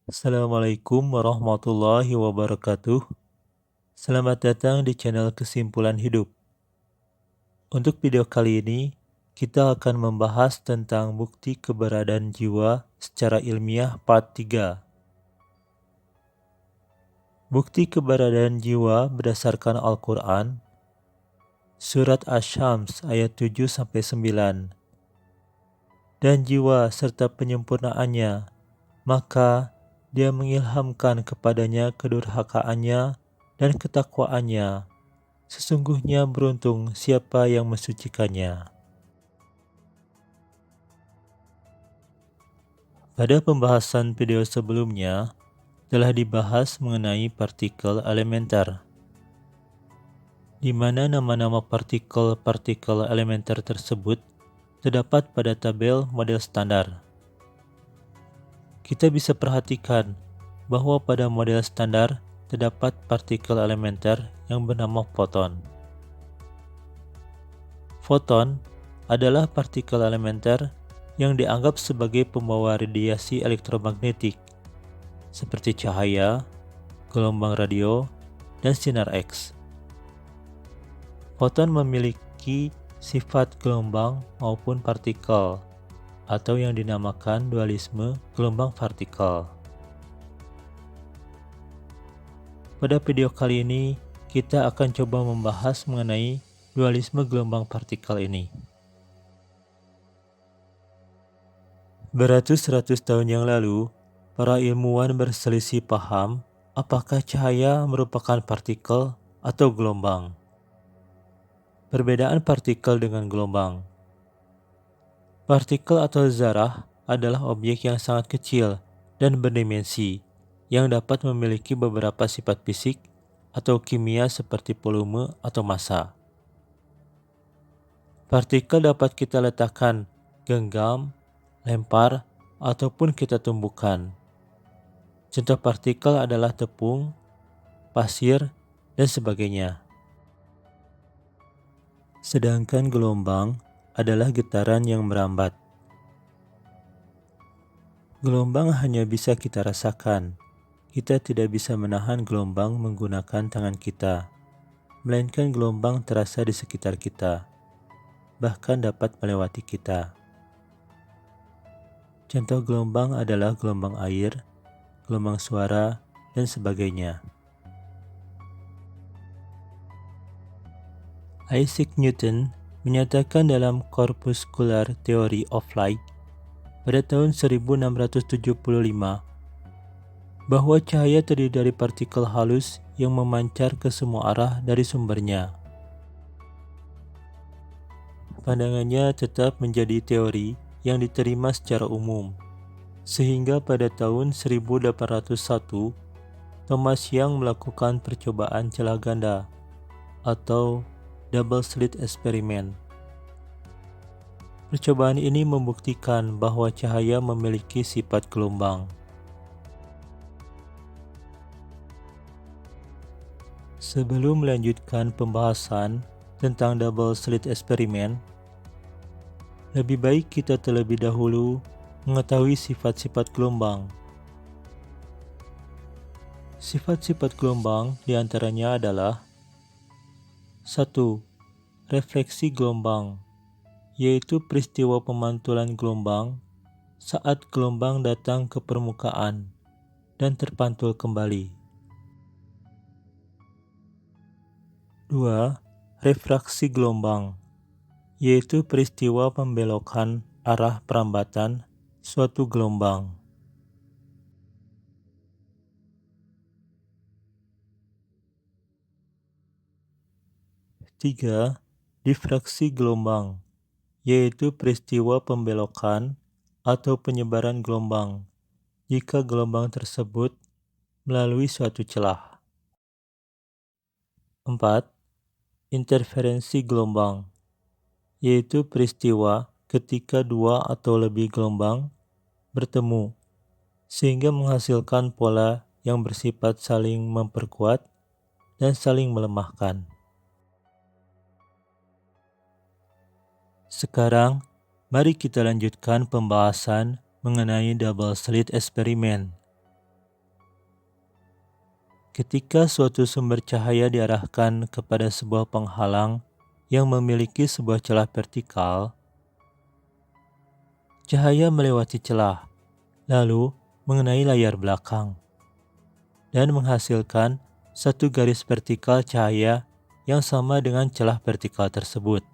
Assalamualaikum warahmatullahi wabarakatuh. Selamat datang di channel Kesimpulan Hidup. Untuk video kali ini, kita akan membahas tentang bukti keberadaan jiwa secara ilmiah part 3. Bukti keberadaan jiwa berdasarkan Al-Quran, Surat Asy-Syams ayat 7-9. Dan jiwa serta penyempurnaannya, maka Dia mengilhamkan kepadanya kedurhakaannya dan ketakwaannya. Sesungguhnya beruntung siapa yang mensucikannya. Pada pembahasan video sebelumnya, telah dibahas mengenai partikel elementer, di mana nama-nama partikel elementer tersebut terdapat pada tabel model standar. Kita bisa perhatikan bahwa pada model standar terdapat partikel elementer yang bernama foton. Foton adalah partikel elementer yang dianggap sebagai pembawa radiasi elektromagnetik seperti cahaya, gelombang radio, dan sinar X. Foton memiliki sifat gelombang maupun partikel, atau yang dinamakan dualisme gelombang partikel. Pada video kali ini, kita akan coba membahas mengenai dualisme gelombang partikel ini. Beratus-ratus tahun yang lalu, para ilmuwan berselisih paham apakah cahaya merupakan partikel atau gelombang. Perbedaan partikel dengan gelombang. Partikel atau zarah adalah objek yang sangat kecil dan berdimensi yang dapat memiliki beberapa sifat fisik atau kimia seperti volume atau massa. Partikel dapat kita letakkan, genggam, lempar, ataupun kita tumbuhkan. Contoh partikel adalah tepung, pasir, dan sebagainya. Sedangkan gelombang adalah getaran yang merambat. Gelombang hanya bisa kita rasakan. Kita tidak bisa menahan gelombang menggunakan tangan kita, melainkan gelombang terasa di sekitar kita, bahkan dapat melewati kita. Contoh gelombang adalah gelombang air, gelombang suara, dan sebagainya. Isaac Newton menyatakan dalam Corpuscular Theory of Light pada tahun 1675 bahwa cahaya terdiri dari partikel halus yang memancar ke semua arah dari sumbernya. Pandangannya tetap menjadi teori yang diterima secara umum, sehingga pada tahun 1801 Thomas Young melakukan percobaan celah ganda atau double slit experiment. Percobaan ini membuktikan bahwa cahaya memiliki sifat gelombang. Sebelum melanjutkan pembahasan tentang double slit experiment, lebih baik kita terlebih dahulu mengetahui sifat-sifat gelombang. Sifat-sifat gelombang diantaranya adalah 1. Refleksi gelombang, yaitu peristiwa pemantulan gelombang saat gelombang datang ke permukaan dan terpantul kembali. 2. Refraksi gelombang, yaitu peristiwa pembelokan arah perambatan suatu gelombang. 3. Difraksi gelombang, yaitu peristiwa pembelokan atau penyebaran gelombang jika gelombang tersebut melalui suatu celah. 4. Interferensi gelombang, yaitu peristiwa ketika dua atau lebih gelombang bertemu sehingga menghasilkan pola yang bersifat saling memperkuat dan saling melemahkan. Sekarang, mari kita lanjutkan pembahasan mengenai double slit experiment. Ketika suatu sumber cahaya diarahkan kepada sebuah penghalang yang memiliki sebuah celah vertikal, cahaya melewati celah, lalu mengenai layar belakang, dan menghasilkan satu garis vertikal cahaya yang sama dengan celah vertikal tersebut.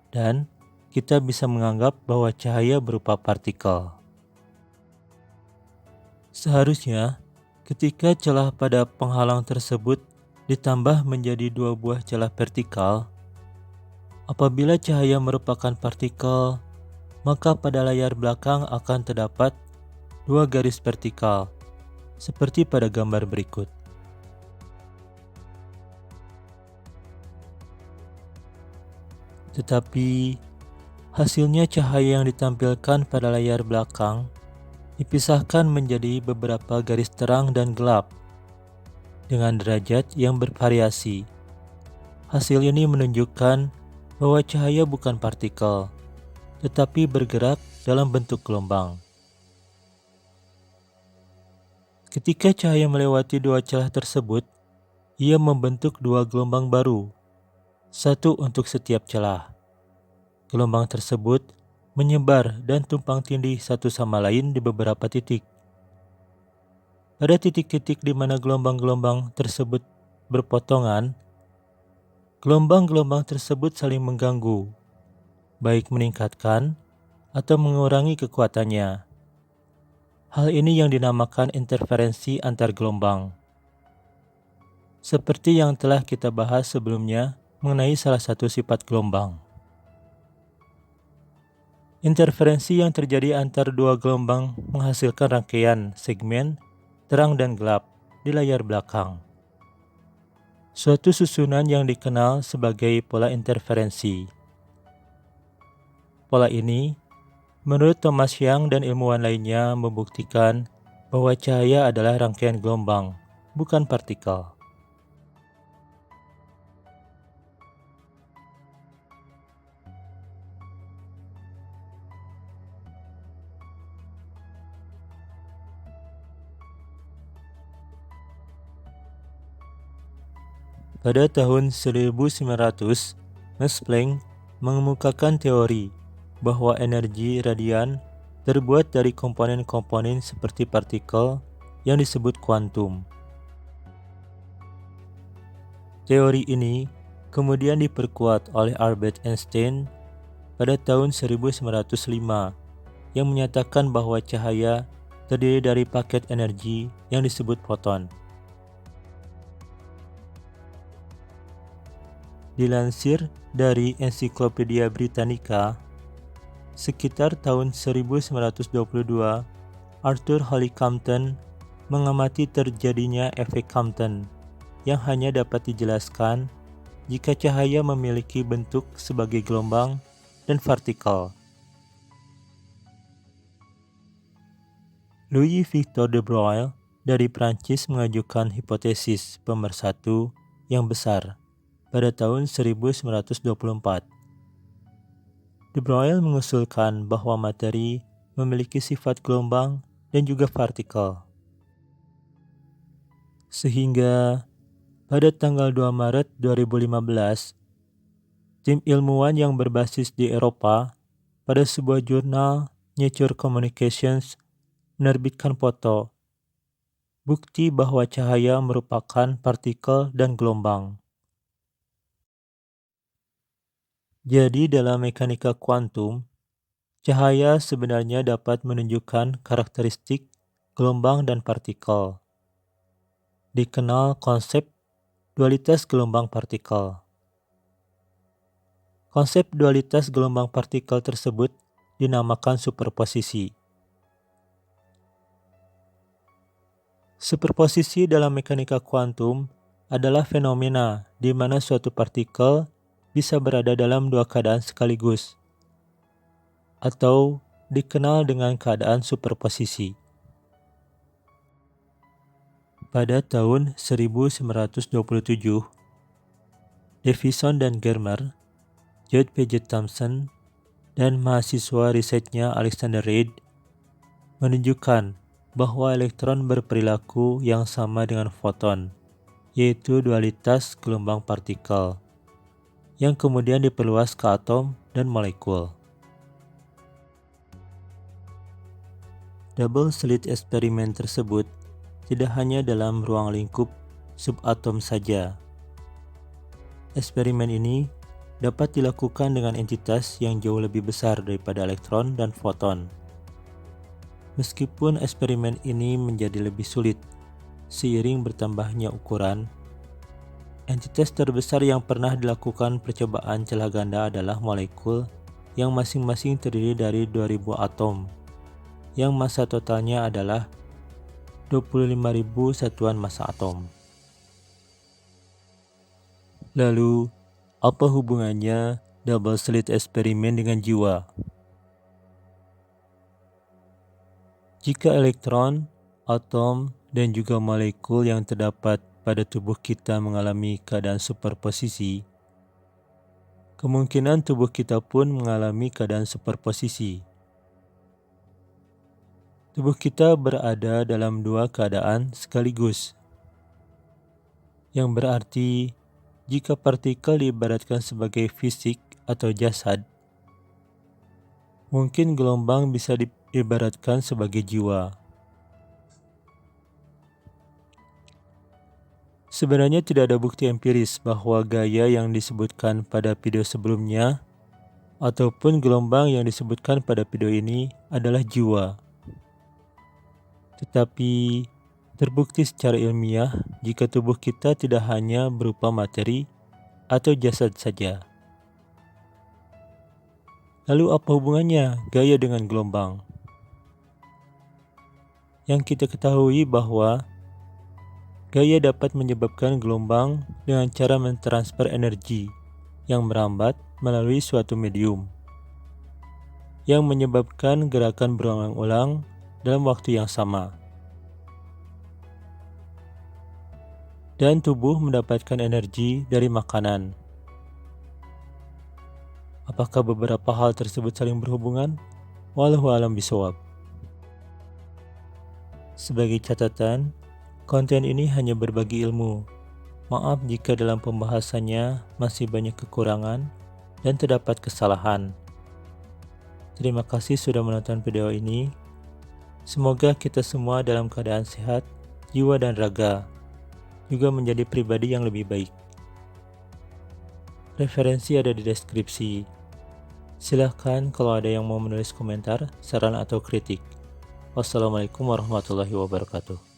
Dan kita bisa menganggap bahwa cahaya berupa partikel. Seharusnya, ketika celah pada penghalang tersebut ditambah menjadi dua buah celah vertikal, apabila cahaya merupakan partikel, maka pada layar belakang akan terdapat dua garis vertikal, seperti pada gambar berikut. Tetapi, hasilnya cahaya yang ditampilkan pada layar belakang dipisahkan menjadi beberapa garis terang dan gelap dengan derajat yang bervariasi. Hasil ini menunjukkan bahwa cahaya bukan partikel, tetapi bergerak dalam bentuk gelombang. Ketika cahaya melewati dua celah tersebut, ia membentuk dua gelombang baru, satu untuk setiap celah. Gelombang tersebut menyebar dan tumpang tindih satu sama lain di beberapa titik. Pada titik-titik di mana gelombang-gelombang tersebut berpotongan, gelombang-gelombang tersebut saling mengganggu, baik meningkatkan atau mengurangi kekuatannya. Hal ini yang dinamakan interferensi antar gelombang. Seperti yang telah kita bahas sebelumnya mengenai salah satu sifat gelombang. Interferensi yang terjadi antar dua gelombang menghasilkan rangkaian segmen terang dan gelap di layar belakang. Suatu susunan yang dikenal sebagai pola interferensi. Pola ini, menurut Thomas Young dan ilmuwan lainnya, membuktikan bahwa cahaya adalah rangkaian gelombang, bukan partikel. Pada tahun 1900, Max Planck mengemukakan teori bahwa energi radian terbuat dari komponen-komponen seperti partikel yang disebut kuantum. Teori ini kemudian diperkuat oleh Albert Einstein pada tahun 1905 yang menyatakan bahwa cahaya terdiri dari paket energi yang disebut foton. Dilansir dari Ensiklopedia Britannica, sekitar tahun 1922, Arthur Holly Compton mengamati terjadinya efek Compton yang hanya dapat dijelaskan jika cahaya memiliki bentuk sebagai gelombang dan partikel. Louis Victor de Broglie dari Prancis mengajukan hipotesis pemersatu yang besar pada tahun 1924. De Broglie mengusulkan bahwa materi memiliki sifat gelombang dan juga partikel. Sehingga pada tanggal 2 Maret 2015, tim ilmuwan yang berbasis di Eropa pada sebuah jurnal Nature Communications menerbitkan foto bukti bahwa cahaya merupakan partikel dan gelombang. Jadi dalam mekanika kuantum, cahaya sebenarnya dapat menunjukkan karakteristik gelombang dan partikel. Dikenal konsep dualitas gelombang partikel. Konsep dualitas gelombang partikel tersebut dinamakan superposisi. Superposisi dalam mekanika kuantum adalah fenomena di mana suatu partikel bisa berada dalam dua keadaan sekaligus, atau dikenal dengan keadaan superposisi. Pada tahun 1927, Davison dan Germer, George P. J. Thomson, dan mahasiswa risetnya Alexander Reid menunjukkan bahwa elektron berperilaku yang sama dengan foton, yaitu dualitas gelombang partikel, yang kemudian diperluas ke atom dan molekul. Double slit eksperimen tersebut tidak hanya dalam ruang lingkup subatom saja. Eksperimen ini dapat dilakukan dengan entitas yang jauh lebih besar daripada elektron dan foton. Meskipun eksperimen ini menjadi lebih sulit seiring bertambahnya ukuran, entitas terbesar yang pernah dilakukan percobaan celah ganda adalah molekul yang masing-masing terdiri dari 2000 atom, yang massa totalnya adalah 25.000 satuan massa atom. Lalu, apa hubungannya double slit eksperimen dengan jiwa? Jika elektron, atom, dan juga molekul yang terdapat pada tubuh kita mengalami keadaan superposisi, kemungkinan tubuh kita pun mengalami keadaan superposisi. Tubuh kita berada dalam dua keadaan sekaligus, yang berarti jika partikel diibaratkan sebagai fisik atau jasad, mungkin gelombang bisa diibaratkan sebagai jiwa. Sebenarnya tidak ada bukti empiris bahwa gaya yang disebutkan pada video sebelumnya ataupun gelombang yang disebutkan pada video ini adalah jiwa. Tetapi terbukti secara ilmiah jika tubuh kita tidak hanya berupa materi atau jasad saja. Lalu apa hubungannya gaya dengan gelombang? Yang kita ketahui bahwa gaya dapat menyebabkan gelombang dengan cara mentransfer energi yang merambat melalui suatu medium, yang menyebabkan gerakan berulang-ulang dalam waktu yang sama. Dan tubuh mendapatkan energi dari makanan. Apakah beberapa hal tersebut saling berhubungan? Wallahu a'lam bishawab. Sebagai catatan, konten ini hanya berbagi ilmu. Maaf jika dalam pembahasannya masih banyak kekurangan dan terdapat kesalahan. Terima kasih sudah menonton video ini. Semoga kita semua dalam keadaan sehat, jiwa dan raga, juga menjadi pribadi yang lebih baik. Referensi ada di deskripsi. Silahkan kalau ada yang mau menulis komentar, saran atau kritik. Wassalamualaikum warahmatullahi wabarakatuh.